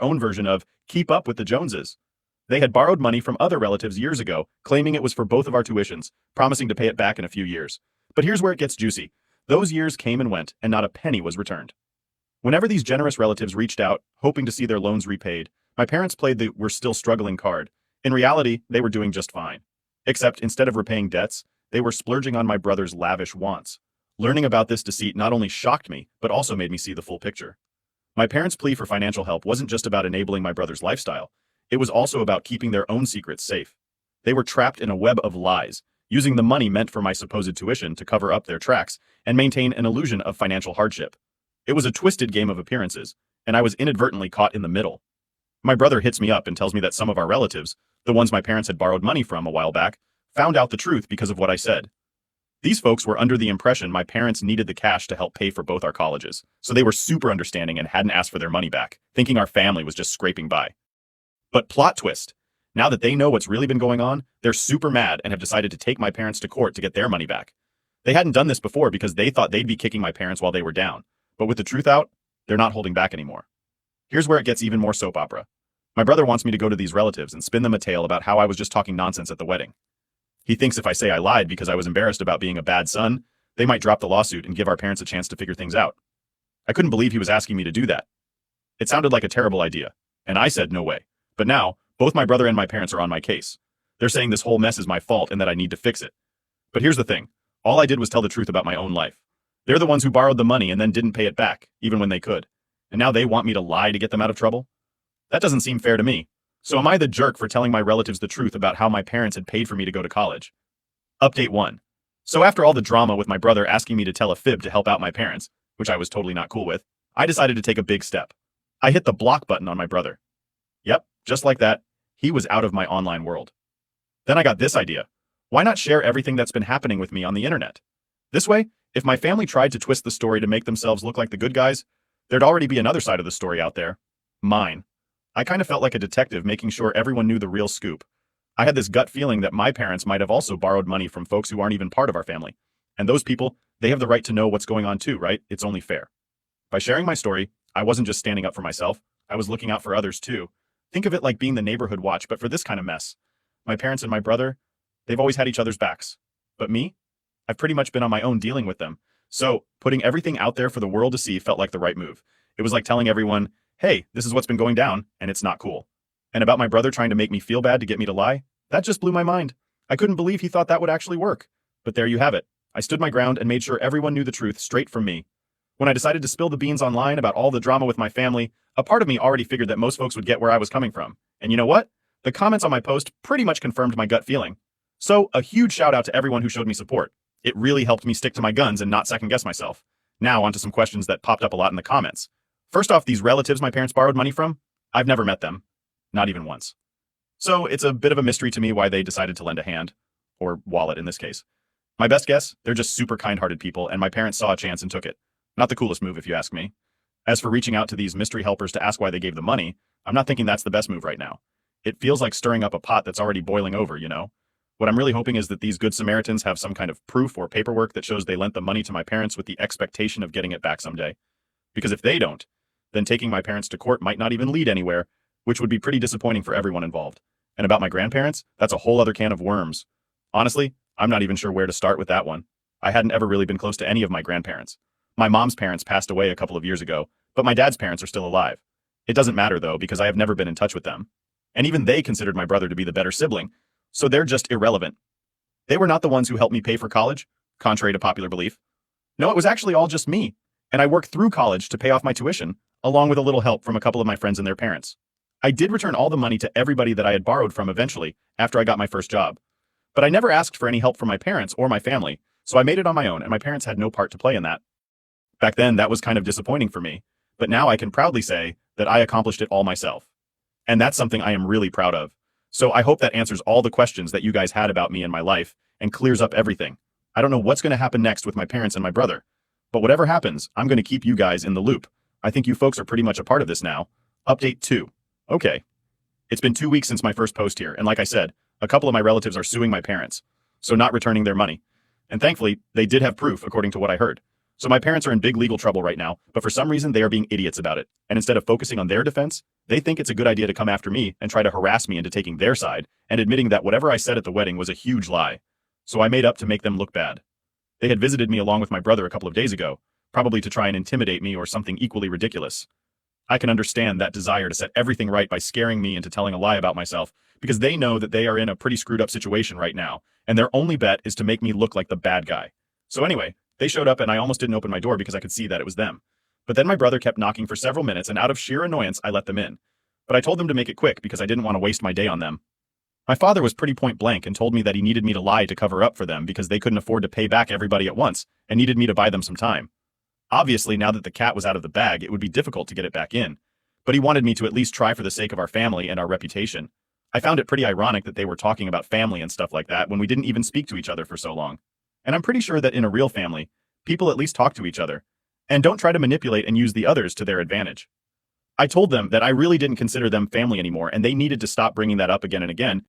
own version of keep up with the Joneses. They had borrowed money from other relatives years ago, claiming it was for both of our tuitions, promising to pay it back in a few years. But here's where it gets juicy. Those years came and went, and not a penny was returned. Whenever these generous relatives reached out, hoping to see their loans repaid, my parents played the "we're still struggling" card. In reality, they were doing just fine. Except instead of repaying debts, they were splurging on my brother's lavish wants. Learning about this deceit not only shocked me, but also made me see the full picture. My parents' plea for financial help wasn't just about enabling my brother's lifestyle. It was also about keeping their own secrets safe. They were trapped in a web of lies, using the money meant for my supposed tuition to cover up their tracks and maintain an illusion of financial hardship. It was a twisted game of appearances, and I was inadvertently caught in the middle. My brother hits me up and tells me that some of our relatives, the ones my parents had borrowed money from a while back, found out the truth because of what I said. These folks were under the impression my parents needed the cash to help pay for both our colleges, so they were super understanding and hadn't asked for their money back, thinking our family was just scraping by. But plot twist. Now that they know what's really been going on, they're super mad and have decided to take my parents to court to get their money back. They hadn't done this before because they thought they'd be kicking my parents while they were down, but with the truth out, they're not holding back anymore. Here's where it gets even more soap opera. My brother wants me to go to these relatives and spin them a tale about how I was just talking nonsense at the wedding. He thinks if I say I lied because I was embarrassed about being a bad son, they might drop the lawsuit and give our parents a chance to figure things out. I couldn't believe he was asking me to do that. It sounded like a terrible idea, and I said no way. But now, both my brother and my parents are on my case. They're saying this whole mess is my fault and that I need to fix it. But here's the thing. All I did was tell the truth about my own life. They're the ones who borrowed the money and then didn't pay it back, even when they could. And now they want me to lie to get them out of trouble? That doesn't seem fair to me. So am I the jerk for telling my relatives the truth about how my parents had paid for me to go to college? Update 1. So after all the drama with my brother asking me to tell a fib to help out my parents, which I was totally not cool with, I decided to take a big step. I hit the block button on my brother. Yep, just like that, he was out of my online world. Then I got this idea. Why not share everything that's been happening with me on the internet? This way, if my family tried to twist the story to make themselves look like the good guys, there'd already be another side of the story out there. Mine. I kind of felt like a detective making sure everyone knew the real scoop. I had this gut feeling that my parents might have also borrowed money from folks who aren't even part of our family. And those people, they have the right to know what's going on too, right? It's only fair. By sharing my story, I wasn't just standing up for myself, I was looking out for others too. Think of it like being the neighborhood watch, but for this kind of mess. My parents and my brother, they've always had each other's backs. But me? I've pretty much been on my own dealing with them. So, putting everything out there for the world to see felt like the right move. It was like telling everyone, hey, this is what's been going down, and it's not cool. And about my brother trying to make me feel bad to get me to lie, that just blew my mind. I couldn't believe he thought that would actually work. But there you have it. I stood my ground and made sure everyone knew the truth straight from me. When I decided to spill the beans online about all the drama with my family, a part of me already figured that most folks would get where I was coming from. And you know what? The comments on my post pretty much confirmed my gut feeling. So, a huge shout out to everyone who showed me support. It really helped me stick to my guns and not second guess myself. Now onto some questions that popped up a lot in the comments. First off, these relatives my parents borrowed money from, I've never met them. Not even once. So it's a bit of a mystery to me why they decided to lend a hand. Or wallet in this case. My best guess, they're just super kind-hearted people and my parents saw a chance and took it. Not the coolest move if you ask me. As for reaching out to these mystery helpers to ask why they gave the money, I'm not thinking that's the best move right now. It feels like stirring up a pot that's already boiling over, you know? What I'm really hoping is that these good Samaritans have some kind of proof or paperwork that shows they lent the money to my parents with the expectation of getting it back someday. Because if they don't, then taking my parents to court might not even lead anywhere, which would be pretty disappointing for everyone involved. And about my grandparents, that's a whole other can of worms. Honestly, I'm not even sure where to start with that one. I hadn't ever really been close to any of my grandparents. My mom's parents passed away a couple of years ago, but my dad's parents are still alive. It doesn't matter though, because I have never been in touch with them. And even they considered my brother to be the better sibling, so they're just irrelevant. They were not the ones who helped me pay for college, contrary to popular belief. No, it was actually all just me, and I worked through college to pay off my tuition, along with a little help from a couple of my friends and their parents. I did return all the money to everybody that I had borrowed from eventually, after I got my first job. But I never asked for any help from my parents or my family, so I made it on my own and my parents had no part to play in that. Back then, that was kind of disappointing for me, but now I can proudly say that I accomplished it all myself. And that's something I am really proud of. So I hope that answers all the questions that you guys had about me and my life and clears up everything. I don't know what's going to happen next with my parents and my brother, but whatever happens, I'm going to keep you guys in the loop. I think you folks are pretty much a part of this now. Update 2. Okay. It's been 2 weeks since my first post here, and like I said, a couple of my relatives are suing my parents, so not returning their money. And thankfully, they did have proof according to what I heard. So my parents are in big legal trouble right now, but for some reason they are being idiots about it. And instead of focusing on their defense, they think it's a good idea to come after me and try to harass me into taking their side and admitting that whatever I said at the wedding was a huge lie. So I made up to make them look bad. They had visited me along with my brother a couple of days ago, probably to try and intimidate me or something equally ridiculous. I can understand that desire to set everything right by scaring me into telling a lie about myself, because they know that they are in a pretty screwed up situation right now, and their only bet is to make me look like the bad guy. So anyway, they showed up and I almost didn't open my door because I could see that it was them. But then my brother kept knocking for several minutes, and out of sheer annoyance, I let them in. But I told them to make it quick because I didn't want to waste my day on them. My father was pretty point blank and told me that he needed me to lie to cover up for them because they couldn't afford to pay back everybody at once and needed me to buy them some time. Obviously, now that the cat was out of the bag, it would be difficult to get it back in. But he wanted me to at least try for the sake of our family and our reputation. I found it pretty ironic that they were talking about family and stuff like that when we didn't even speak to each other for so long. And I'm pretty sure that in a real family, people at least talk to each other and don't try to manipulate and use the others to their advantage. I told them that I really didn't consider them family anymore and they needed to stop bringing that up again and again